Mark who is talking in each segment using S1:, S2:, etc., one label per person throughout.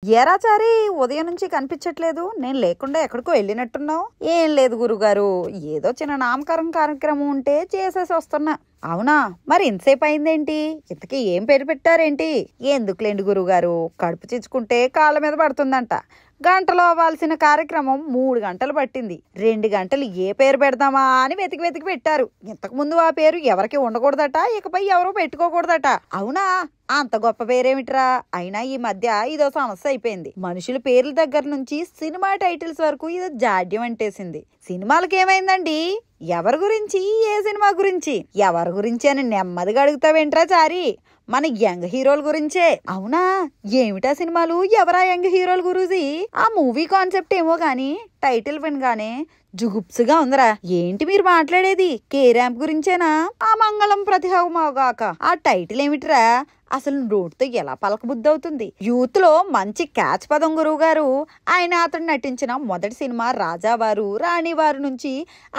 S1: ఏరాచారి ఉదయం నుంచి కనిపించట్లేదు. నేను లేకుండా ఎక్కడికో వెళ్ళినట్టున్నావు. ఏం లేదు గురుగారు, ఏదో చిన్న నామకరణం కార్యక్రమం ఉంటే చేసేసి వస్తున్నా. అవునా, మరి ఇంతసేపు అయిందేంటి? ఇంతకీ ఏం పేరు పెట్టారేంటి? ఎందుకులేండి గురుగారు, కడుపు చిచ్చుకుంటే కాళ్ళ మీద పడుతుందంట. గంటలో అవ్వాల్సిన కార్యక్రమం 3 గంటలు పట్టింది. 2 గంటలు ఏ పేరు పెడదామా అని వెతికి వెతికి పెట్టారు. ఇంతకు ముందు ఆ పేరు ఎవరికి ఉండకూడదట, ఇకపై ఎవరో పెట్టుకోకూడదట. అవునా, అంత గొప్ప పేరేమిట్రా? అయినా ఈ మధ్య ఇదో సమస్య అయిపోయింది. మనుషుల పేర్ల దగ్గర నుంచి సినిమా టైటిల్స్ వరకు ఇదో జాడ్యం అంటేసింది. సినిమాలకి ఏమైందండి? ఎవరి గురించి, ఏ సినిమా గురించి, ఎవరి గురించి అని నెమ్మదిగా అడుగుతావేంట్రా చారి? మన యంగ్ హీరోల గురించే. అవునా, ఏమిటా సినిమాలు? ఎవరా యంగ్ హీరోల గురూజీ? ఆ మూవీ కాన్సెప్ట్ ఏమో గాని టైటిల్ వినగానే జుగుప్సుగా ఉందరా. ఏంటి మీరు మాట్లాడేది? కే ర్యాంప్ గురించేనా? ఆ మంగళం ప్రతిహమాగాక ఆ టైటిల్ ఏమిట్రా? అసలు నోటితో ఎలా పలకబుద్ధి అవుతుంది? యూత్ లో మంచి క్యాచ్ పదం గురువు గారు. ఆయన అతను నటించిన మొదటి సినిమా రాజావారు, రాణివారు నుంచి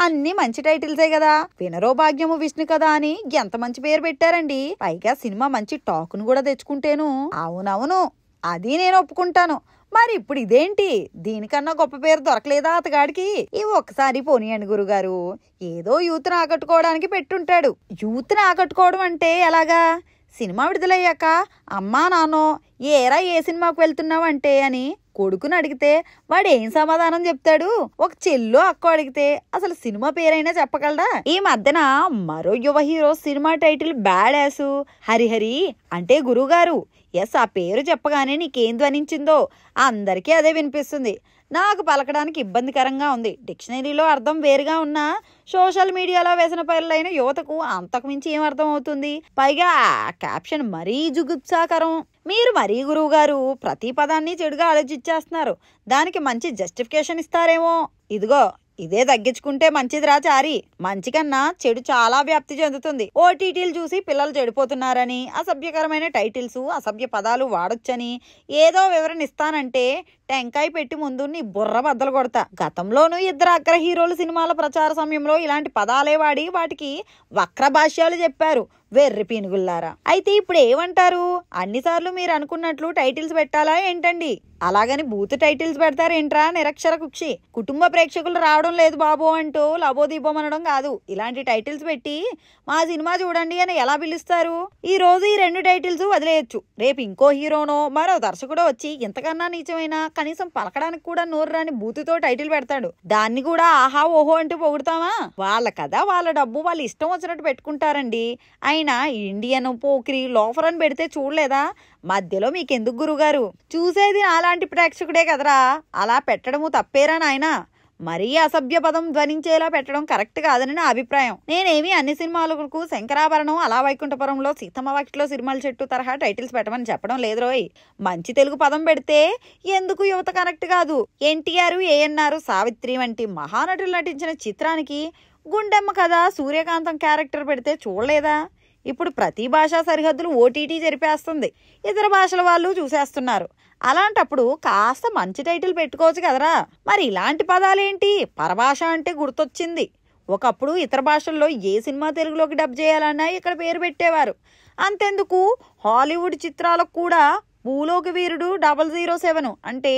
S1: అన్ని మంచి టైటిల్సే కదా. వినరో భాగ్యము విష్ణు కదా అని ఎంత మంచి పేరు పెట్టారండి. పైగా సినిమా మంచి టాక్ను కూడా తెచ్చుకుంటేను. అవునవును, అది నేను ఒప్పుకుంటాను. మరి ఇప్పుడు ఇదేంటి? దీనికన్నా గొప్ప పేరు దొరకలేదా అతగాడికి? ఇవి ఒక్కసారి పోనీయండి గురుగారు. ఏదో యూత్ని ఆకట్టుకోవడానికి పెట్టుంటాడు. యూత్ని ఆకట్టుకోవడం అంటే ఎలాగా? సినిమా విడుదలయ్యాక అమ్మా నాన్నో ఏరా ఏ సినిమాకు వెళ్తున్నావు అంటే అని కొడుకుని అడిగితే వాడు ఏం సమాధానం చెప్తాడు? ఒక చెల్లో అక్కో అడిగితే అసలు సినిమా పేరైనా చెప్పగలడా? ఈ మధ్యన మరో యువ hero cinema title bad ass Harihari అంటే గురువుగారు, ఎస్, ఆ పేరు చెప్పగానే నీకేం ధ్వనించిందో అందరికీ అదే వినిపిస్తుంది. నాకు పలకడానికి ఇబ్బందికరంగా ఉంది. డిక్షనరీలో అర్థం వేరుగా ఉన్నా సోషల్ మీడియాలో వేసిన పేర్లైన యువతకు అంతకు మించి ఏం అర్థం అవుతుంది? పైగా క్యాప్షన్ మరీ జుగుప్సాకరం. మీరు మరీ గురువు గారు ప్రతి పదాన్ని చెడుగా ఆలోచించేస్తున్నారు. దానికి మంచి జస్టిఫికేషన్ ఇస్తారేమో. ఇదిగో ఇదే తగ్గించుకుంటే మంచిదిరా చారి. మంచి కన్నా చెడు చాలా వ్యాప్తి చెందుతుంది. ఓటీటీలు చూసి పిల్లలు చెడిపోతున్నారని, అసభ్యకరమైన టైటిల్స్, అసభ్య పదాలు వాడొచ్చని ఏదో వివరణ ఇస్తానంటే టెంకాయ పెట్టి ముందు నీ బుర్ర బద్దలు కొడతా. గతంలోనూ 2 అగ్ర హీరోలు సినిమాల ప్రచార సమయంలో ఇలాంటి పదాలే వాడి వాటికి వక్ర భాష్యాలు చెప్పారు. వెర్రి పీనుగుల్లారా. అయితే ఇప్పుడు ఏమంటారు? అన్నిసార్లు మీరు అనుకున్నట్లు టైటిల్స్ పెట్టాలా ఏంటండి? అలాగని బూత్ టైటిల్స్ పెడతారేంట్రా నిరక్షర కుక్షి? కుటుంబ ప్రేక్షకులు రావడం లేదు బాబు అంటూ లబోదీపమనడం కాదు. ఇలాంటి టైటిల్స్ పెట్టి మా సినిమా చూడండి అని ఎలా పిలుస్తారు? ఈ రోజు ఈ 2 టైటిల్స్ వదిలేయచ్చు. రేపు ఇంకో హీరోనో మరో దర్శకుడో వచ్చి ఇంతకన్నా నీచమైన, కనీసం పలకడానికి కూడా నోరు రాని బూతుతో టైటిల్ పెడతాడు. దాన్ని కూడా ఆహా ఓహో అంటూ పొగుడతామా? వాళ్ళ కదా, వాళ్ళ డబ్బు, వాళ్ళు ఇష్టం వచ్చినట్టు పెట్టుకుంటారండి. అయినా ఇండియన్, పోకిరి, లోఫర్ అని పెడితే చూడలేదా? మధ్యలో మీకెందుకు గురుగారు? చూసేది అలాంటి ప్రేక్షకుడే కదరా. అలా పెట్టడము తప్పేరా నాయనా. మరీ అసభ్య పదం ధ్వనించేలా పెట్టడం కరెక్ట్ కాదని నా అభిప్రాయం. నేనేమి అన్ని సినిమాలకు శంకరాభరణం, అలా వైకుంఠపురంలో సీతమ్మ వాకిట్లో సిరిమల్ల చెట్టు తరహా టైటిల్స్ పెట్టమని చెప్పడం లేదు రోయ్. మంచి తెలుగు పదం పెడితే ఎందుకు యువత కనెక్ట్ కాదు? ఎన్టీఆర్, ఏఎన్ఆర్, సావిత్రి వంటి మహానటులు నటించిన చిత్రానికి గుండెమ్మ కథ, సూర్యకాంతం క్యారెక్టర్ పెడితే చూడలేదా? ఇప్పుడు ప్రతి భాషా సరిహద్దులు ఓటీటీ జరిపేస్తుంది. ఇతర భాషల వాళ్ళు చూసేస్తున్నారు. అలాంటప్పుడు కాస్త మంచి టైటిల్ పెట్టుకోవచ్చు కదరా. మరి ఇలాంటి పదాలేంటి? పరభాష అంటే గుర్తొచ్చింది. ఒకప్పుడు ఇతర భాషల్లో ఏ సినిమా తెలుగులోకి డబ్ చేయాలన్నా ఇక్కడ పేరు పెట్టేవారు. అంతెందుకు, హాలీవుడ్ చిత్రాలకు కూడా భూలోక వీరుడు 007 అంటే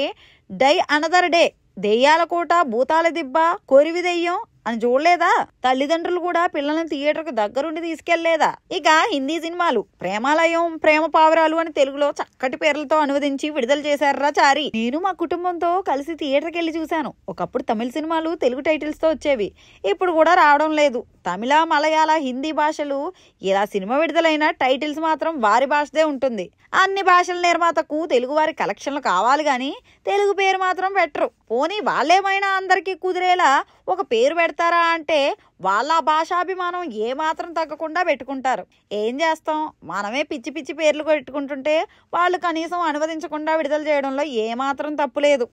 S1: డై అనదర్ డే, దెయ్యాల కోట, భూతాల దిబ్బ, కొరివి దెయ్యం అని చూడలేదా? తల్లిదండ్రులు కూడా పిల్లల్ని థియేటర్కు దగ్గరుండి తీసుకెళ్లేదా? ఇక హిందీ సినిమాలు ప్రేమాలయం, ప్రేమ పావురాలు అని తెలుగులో చక్కటి పేర్లతో అనువదించి విడుదల చేశారా చారి. నేను మా కుటుంబంతో కలిసి థియేటర్కి వెళ్ళి చూశాను. ఒకప్పుడు తమిళ సినిమాలు తెలుగు టైటిల్స్ తో వచ్చేవి, ఇప్పుడు కూడా రావడం లేదు. తమిళ, మలయాళ, హిందీ భాషలు ఇలా సినిమా విడుదలైన టైటిల్స్ మాత్రం వారి భాషదే ఉంటుంది. అన్ని భాషల నిర్మాతకు తెలుగు వారి కలెక్షన్లు కావాలి గాని తెలుగు పేరు మాత్రం పెట్టరు. పోనీ వాళ్ళేమైనా అందరికీ కుదిరేలా ఒక పేరు పెడతారా అంటే వాళ్ళ భాషాభిమానం ఏమాత్రం తగ్గకుండా పెట్టుకుంటారు. ఏం చేస్తాం, మనమే పిచ్చి పిచ్చి పేర్లు పెట్టుకుంటుంటే వాళ్ళు కనీసం అనువదించకుండా విడుదల చేయడంలో ఏమాత్రం తప్పులేదు.